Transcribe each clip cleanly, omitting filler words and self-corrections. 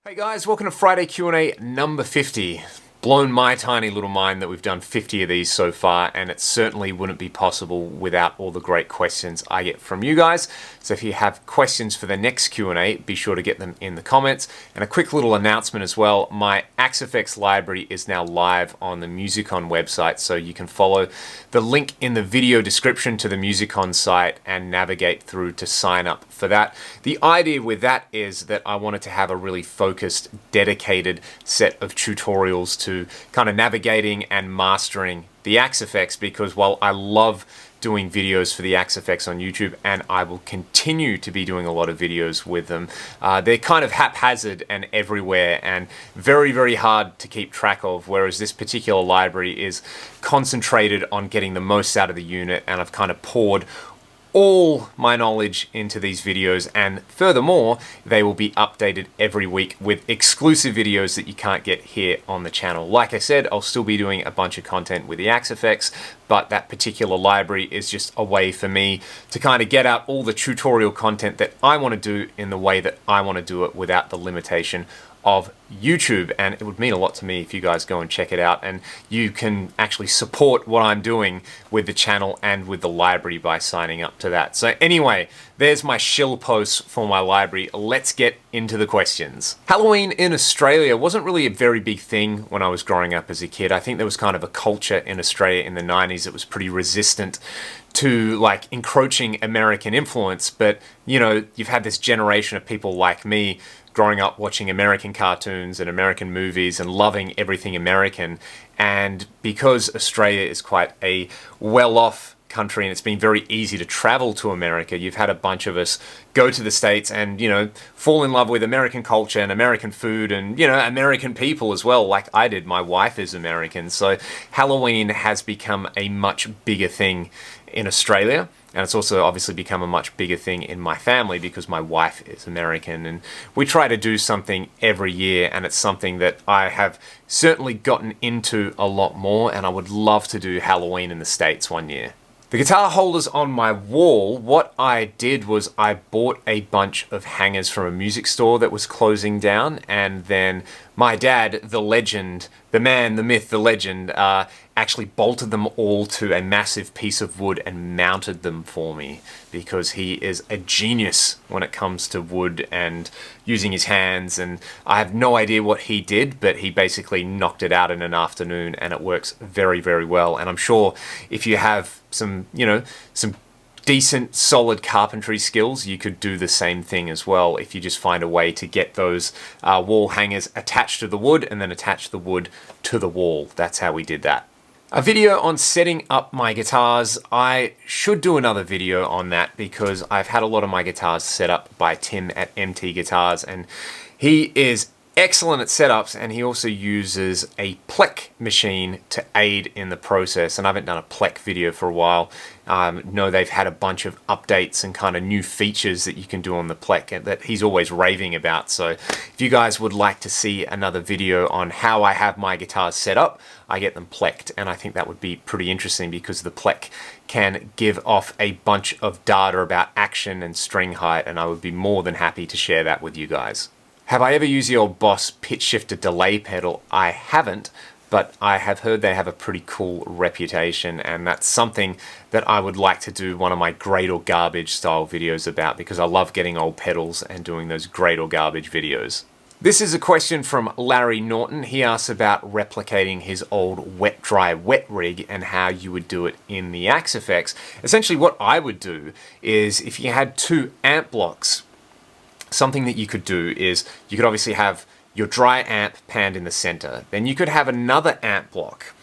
Hey guys, welcome to Friday Q&A number 50. Blown my tiny little mind that we've done 50 of these so far, and it certainly wouldn't be possible without all the great questions I get from you guys. So if you have questions for the next Q&A, be sure to get them in the comments. And a quick little announcement as well, my Axe-Fx library is now live on the Musicon website, so you can follow the link in the video description to the Musicon site and navigate through to sign up for that. The idea with that is that I wanted to have a really focused, dedicated set of tutorials to kind of navigating and mastering the Axe-Fx, because while I love doing videos for the Axe-Fx on YouTube, and I will continue to be doing a lot of videos with them, they're kind of haphazard and everywhere and very, very hard to keep track of, whereas this particular library is concentrated on getting the most out of the unit, and I've kind of poured all my knowledge into these videos, and furthermore, they will be updated every week with exclusive videos that you can't get here on the channel. Like I said, I'll still be doing a bunch of content with the Axe-Fx, but that particular library is just a way for me to kind of get out all the tutorial content that I want to do in the way that I want to do it without the limitation of YouTube. And it would mean a lot to me if you guys go and check it out, and you can actually support what I'm doing with the channel and with the library by signing up to that. So anyway, there's my shill post for my library. Let's get into the questions. Halloween in Australia wasn't really a very big thing when I was growing up as a kid. I think there was kind of a culture in Australia in the 90s that was pretty resistant to like encroaching American influence, but you know, you've had this generation of people like me growing up watching American cartoons and American movies and loving everything American. And because Australia is quite a well-off country and it's been very easy to travel to America, you've had a bunch of us go to the States and, you know, fall in love with American culture and American food and, you know, American people as well, like I did. My wife is American. So Halloween has become a much bigger thing in Australia. And it's also obviously become a much bigger thing in my family because my wife is American, and we try to do something every year, and it's something that I have certainly gotten into a lot more, and I would love to do Halloween in the States one year. The guitar holders on my wall, what I did was I bought a bunch of hangers from a music store that was closing down, and then my dad, the legend, the man, the myth, the legend, actually bolted them all to a massive piece of wood and mounted them for me, because he is a genius when it comes to wood and using his hands, and I have no idea what he did, but he basically knocked it out in an afternoon, and it works very, very well. And I'm sure if you have some, you know, some decent solid carpentry skills, you could do the same thing as well if you just find a way to get those wall hangers attached to the wood and then attach the wood to the wall. That's how we did that. A video on setting up my guitars. I should do another video on that because I've had a lot of my guitars set up by Tim at MT Guitars, and he is excellent at setups, and he also uses a Plek machine to aid in the process. And I haven't done a Plek video for a while. No, they've had a bunch of updates and kind of new features that you can do on the Plek that he's always raving about. So if you guys would like to see another video on how I have my guitars set up, I get them Pleked, and I think that would be pretty interesting because the Plek can give off a bunch of data about action and string height, and I would be more than happy to share that with you guys. Have I ever used the old Boss pitch shifter delay pedal? I haven't, but I have heard they have a pretty cool reputation, and that's something that I would like to do one of my great or garbage style videos about, because I love getting old pedals and doing those great or garbage videos. This is a question from Larry Norton. He asks about replicating his old wet-dry wet rig and how you would do it in the Axe-Fx. Essentially what I would do is, if you had two amp blocks, something that you could do is you could obviously have your dry amp panned in the center. Then you could have another amp block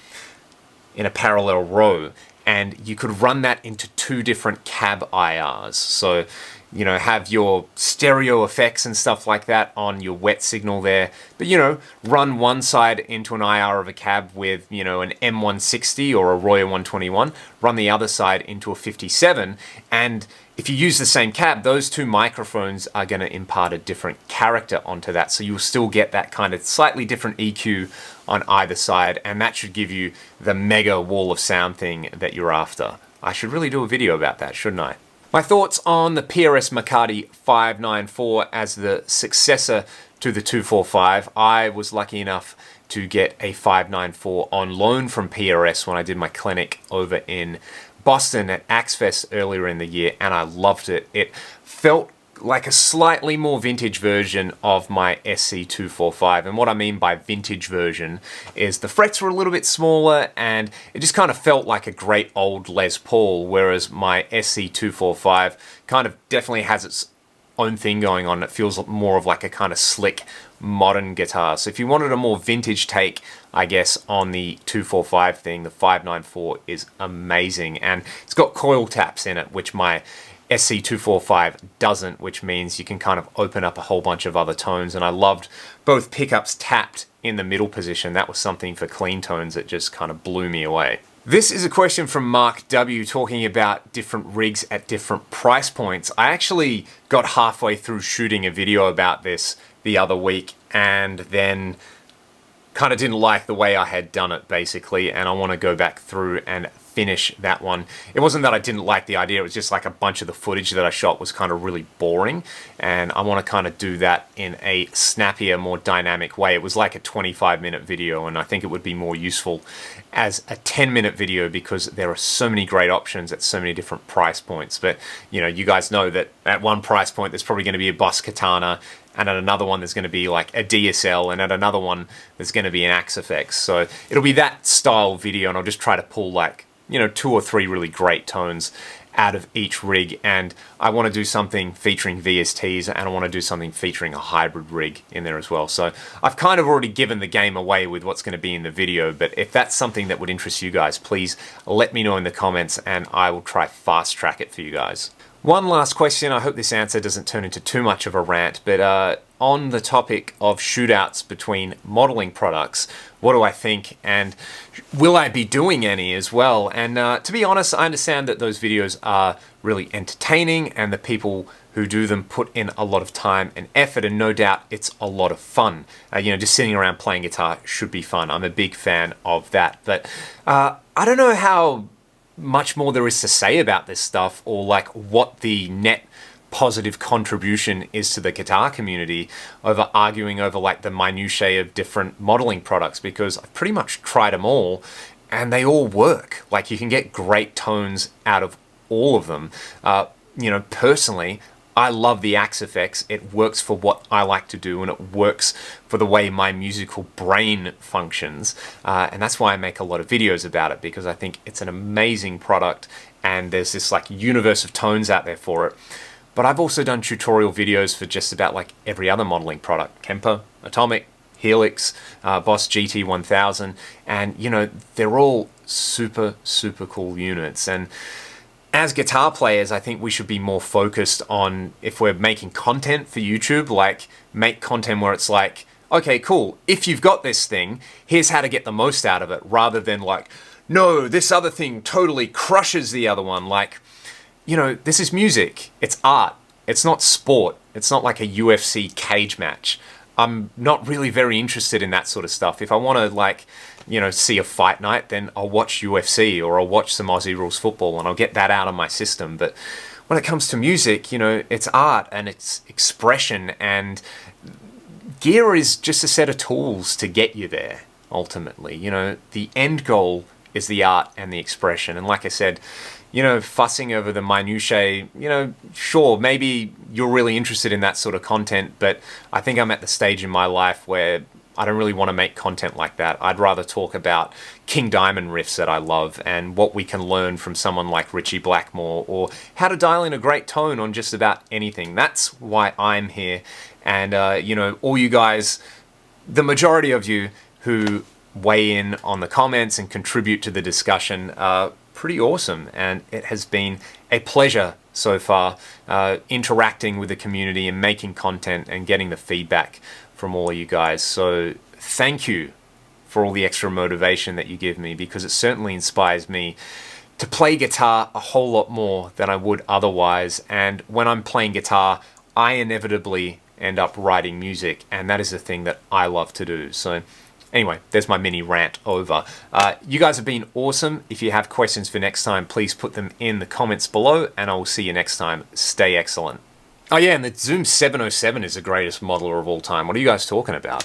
in a parallel row, and you could run that into two different cab IRs. So, you know, have your stereo effects and stuff like that on your wet signal there, but, you know, run one side into an IR of a cab with, you know, an M160 or a Royer 121, run the other side into a 57, and if you use the same cab, those two microphones are going to impart a different character onto that, so you'll still get that kind of slightly different EQ on either side, and that should give you the mega wall of sound thing that you're after. I should really do a video about that, shouldn't I? My thoughts on the PRS McCarty 594 as the successor to the 245. I was lucky enough to get a 594 on loan from PRS when I did my clinic over in Boston at Axfest earlier in the year, and I loved it. It felt like a slightly more vintage version of my SC245, and what I mean by vintage version is the frets were a little bit smaller and it just kind of felt like a great old Les Paul, whereas my SC245 kind of definitely has its own thing going on. It feels more of like a kind of slick modern guitar. So if you wanted a more vintage take, I guess, on the 245 thing, the 594 is amazing, and it's got coil taps in it, which my SC245 doesn't, which means you can kind of open up a whole bunch of other tones. And I loved both pickups tapped in the middle position. That was something for clean tones that just kind of blew me away. This is a question from Mark W talking about different rigs at different price points. I actually got halfway through shooting a video about this the other week and then kind of didn't like the way I had done it, basically, and I want to go back through and finish that one. It wasn't that I didn't like the idea, it was just like a bunch of the footage that I shot was kind of really boring, and I want to kind of do that in a snappier, more dynamic way. It was like a 25-minute video, and I think it would be more useful as a 10-minute video because there are so many great options at so many different price points. But, you know, you guys know that at one price point there's probably going to be a Boss Katana, and at another one there's going to be like a DSL, and at another one there's going to be an Axe Effects. So it'll be that style video, and I'll just try to pull like, you know, 2 or 3 really great tones out of each rig. And I want to do something featuring VSTs, and I want to do something featuring a hybrid rig in there as well. So I've kind of already given the game away with what's going to be in the video, but if that's something that would interest you guys, please let me know in the comments and I will try fast track it for you guys. One last question. I hope this answer doesn't turn into too much of a rant, but on the topic of shootouts between modeling products, what do I think, and will I be doing any as well? And to be honest, I understand that those videos are really entertaining and the people who do them put in a lot of time and effort, and no doubt it's a lot of fun. You know, just sitting around playing guitar should be fun. I'm a big fan of that, but I don't know how much more there is to say about this stuff, or like what the net positive contribution is to the guitar community over arguing over like the minutiae of different modeling products, because I've pretty much tried them all and they all work. Like, you can get great tones out of all of them. You know, personally, I love the Axe Effects. It works for what I like to do, and it works for the way my musical brain functions. And that's why I make a lot of videos about it, because I think it's an amazing product and there's this like universe of tones out there for it. But I've also done tutorial videos for just about like every other modeling product: Kemper, Atomic, Helix, Boss GT1000, and you know, they're all super, super cool units. And as guitar players, I think we should be more focused on, if we're making content for YouTube, like make content where it's like, okay, cool, if you've got this thing, here's how to get the most out of it, rather than like, no, this other thing totally crushes the other one. Like, you know, this is music, it's art, it's not sport, it's not like a UFC cage match. I'm not really very interested in that sort of stuff. If I want to, like, you know, see a fight night, then I'll watch UFC or I'll watch some Aussie Rules football and I'll get that out of my system. But when it comes to music, you know, it's art and it's expression, and gear is just a set of tools to get you there, ultimately. You know, the end goal is the art and the expression. And like I said, you know, fussing over the minutiae, you know, sure, maybe you're really interested in that sort of content, but I think I'm at the stage in my life where I don't really want to make content like that. I'd rather talk about King Diamond riffs that I love and what we can learn from someone like Richie Blackmore, or how to dial in a great tone on just about anything. That's why I'm here. And, you know, all you guys, the majority of you who weigh in on the comments and contribute to the discussion are pretty awesome, and it has been a pleasure so far interacting with the community and making content and getting the feedback from all of you guys. So thank you for all the extra motivation that you give me, because it certainly inspires me to play guitar a whole lot more than I would otherwise. And when I'm playing guitar, I inevitably end up writing music, and that is the thing that I love to do. So anyway, there's my mini rant over. You guys have been awesome. If you have questions for next time, please put them in the comments below, and I will see you next time. Stay excellent. Oh yeah, and the Zoom 707 is the greatest modeler of all time. What are you guys talking about?